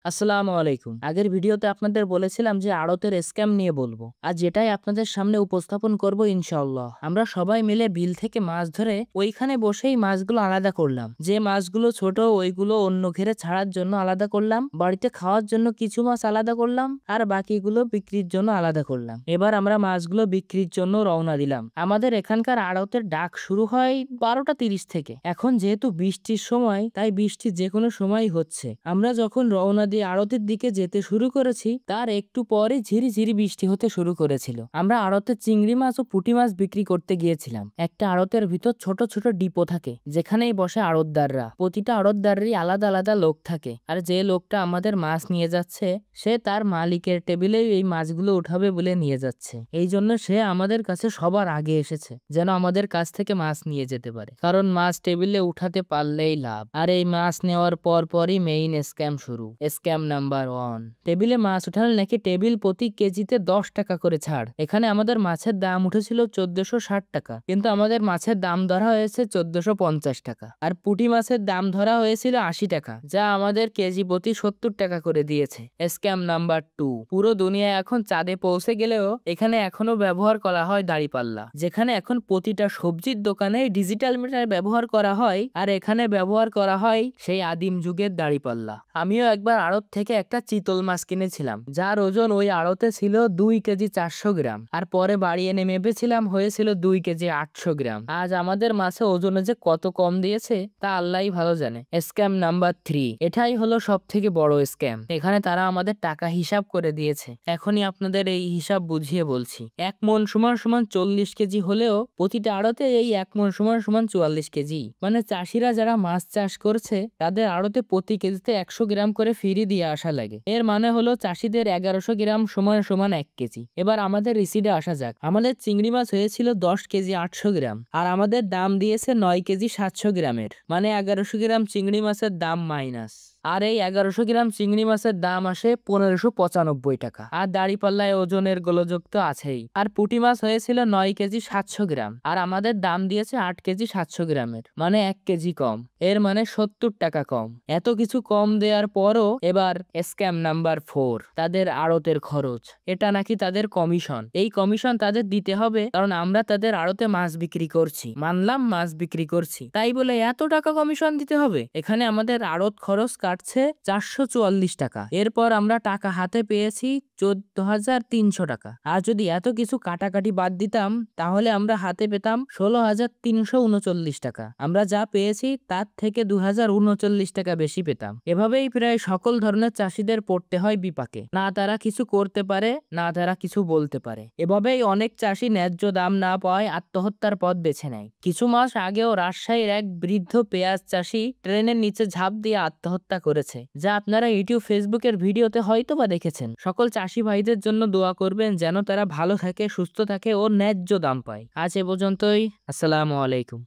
আসসালামু আলাইকুম। আগের ভিডিওতে আপনাদের বলেছিলাম যে আড়তের স্ক্যাম নিয়ে বলবো। আর যেটাই আপনাদের সামনে উপস্থাপন করব ইনশাআল্লাহ। আমরা সবাই মিলে বিল থেকে মাছ ধরে ওইখানে বসেই মাছগুলো আলাদা করলাম। যে মাছগুলো ছোট ওইগুলো অন্য ঘেরে ছাড়ার জন্য আলাদা করলাম। বাড়িতে খাওয়ার জন্য কিছু মাছ আলাদা করলাম আর বাকিগুলো বিক্রির জন্য আলাদা করলাম। এবার আমরা মাছগুলো বিক্রির জন্য রওনা দিলাম। আমাদের এখানকার আড়তের ডাক শুরু হয় 12টা 30 থেকে। এখন যেহেতু বৃষ্টির সময় তাই বৃষ্টি যে কোনো সময় হচ্ছে। আমরা যখন রওনা দিয়ে আড়তের দিকে যেতে শুরু করেছি তার একটু পরে ঝিরিঝিরি বৃষ্টি হতে শুরু করেছিল। আমরা আড়তে চিংড়ি মাছ ও পুঁটি মাছ বিক্রি করতে গিয়েছিলাম। একটা আড়তের ভিতর ছোট ছোট ডিপো থাকে যেখানেই বসে আড়তদাররা। প্রতিটা আড়তদারেরই আলাদা আলাদা লোক থাকে। আর যে লোকটা আমাদের মাছ নিয়ে যাচ্ছে সে তার মালিকের টেবিলে এই মাছগুলো উঠাবে বলে নিয়ে যাচ্ছে। এই জন্য সে আমাদের কাছে সবার আগে এসেছে যেন আমাদের কাছ থেকে মাছ নিয়ে যেতে পারে, কারণ মাছ টেবিলে উঠাতে পারলেই লাভ। আর এই মাছ নেওয়ার পরই মেইন স্ক্যাম শুরু। স্ক্যাম নাম্বার 1, টেবিলে মাছ উঠালে নাকি টেবিল প্রতি কেজিতে 10 টাকা করে ছাড়। এখানে আমাদের মাছের দাম উঠেছিল 1460 টাকা, কিন্তু আমাদের মাছের দাম ধরা হয়েছে 1450 টাকা। আর পুঁটি মাছের দাম ধরা হয়েছিল 80 টাকা, যা আমাদের কেজি প্রতি 70 টাকা করে দিয়েছে। স্ক্যাম নাম্বার 2, পুরো দুনিয়া এখন চাঁদে পৌঁছে গেলেও এখানে এখনো ব্যবহার করা হয় দাঁড়িপাল্লা। যেখানে এখন প্রতিটা সবজির দোকানে ডিজিটাল মিটার ব্যবহার করা হয়, আর এখানে ব্যবহার করা হয় সেই আদিম যুগের দাঁড়িপাল্লা। আমিও একবার আড়ত থেকে একটা চিতল মাছ কিনেছিলাম, যার ওজন ওই আড়তে ছিল 2 কেজি 400 গ্রাম, আর পরে বাড়ি এনে মেপেছিলাম হয়েছিল 2 কেজি 800 গ্রাম। আজ আমাদের মাছে ওজনে যে কত কম দিয়েছে তা আল্লাহই ভালো জানে। স্ক্যাম নাম্বার 3, এটাই হলো সব থেকে বড় স্ক্যাম। এখানে তারা আমাদের টাকা হিসাব করে দিয়েছে। এখনই আপনাদের এই হিসাব বুঝিয়ে বলছি। 1 মণ সমান সমান 40 কেজি হলেও প্রতিটা আড়তে এই 1 মণ সমান সমান 44 কেজি। মানে চাষিরা যারা মাছ চাষ করছে তাদের আড়তে প্রতি কেজিতে 100 গ্রাম করে ফ্রি দিয়ে আসা লাগে। এর মানে হলো চাষিদের 1100 গ্রাম সমান সমান 1 কেজি। এবার আমাদের রিসিডে আসা যাক। আমাদের চিংড়ি মাছ হয়েছিল 10 কেজি 800 গ্রাম, আর আমাদের দাম দিয়েছে 9 কেজি 700 গ্রামের, মানে 1100 গ্রাম চিংড়ি মাছের দাম মাইনাস। আর এই 1100 গ্রাম চিংড়ি মাছের দাম আসে 1595 টাকা। আর দাঁড়িপাল্লায় ওজনের গোলযোগ তো আছেই। আর পুঁটি মাছ হয়েছিল 9 কেজি 700 গ্রাম, আর আমাদের দাম দিয়েছে 8 কেজি 700 গ্রামের, মানে 1 কেজি কম। এর মানে 70 টাকা কম। এত কিছু কম দেওয়ার পরও এবার স্ক্যাম নাম্বার 4, তাদের আড়তের খরচ। এটা নাকি তাদের কমিশন। এই কমিশন তাদের দিতে হবে কারণ আমরা তাদের আড়তে মাছ বিক্রি করছি। মানলাম মাছ বিক্রি করছি, তাই বলে এত টাকা কমিশন দিতে হবে? এখানে আমাদের আড়ত খরচ কাটছে 444 টাকা। এরপর আমরা টাকা হাতে পেয়েছি 14,300 টাকা। আর যদি এত কিছু কাটাকাটি বাদ দিতাম তাহলে আমরা হাতে পেতাম 16,339 টাকা। আমরা যা পেয়েছি তার থেকে 2039 টাকা বেশি পেতাম। এভাবেই প্রায় সকল ধরনের চাষিদের পড়তে হয় বিপাকে। না তারা কিছু করতে পারে, না তারা কিছু বলতে পারে। এভাবেই অনেক চাষি ন্যায্য দাম না পাওয়ায় আত্মহত্যার পথ বেছে নেয়। কিছু মাস আগেও রাজশাহীর এক বৃদ্ধ পেঁয়াজ চাষি ট্রেনের নিচে ঝাঁপ দিয়ে আত্মহত্যা করেছে, যা আপনারা ইউটিউব ফেসবুকের ভিডিওতে হয়তো বা দেখেছেন। সকল চাষি ভাইদের জন্য দোয়া করবেন যেন তারা ভালো থাকে, সুস্থ থাকে ও ন্যায্য দাম পায়। আজ এ পর্যন্তই। আসসালামু আলাইকুম।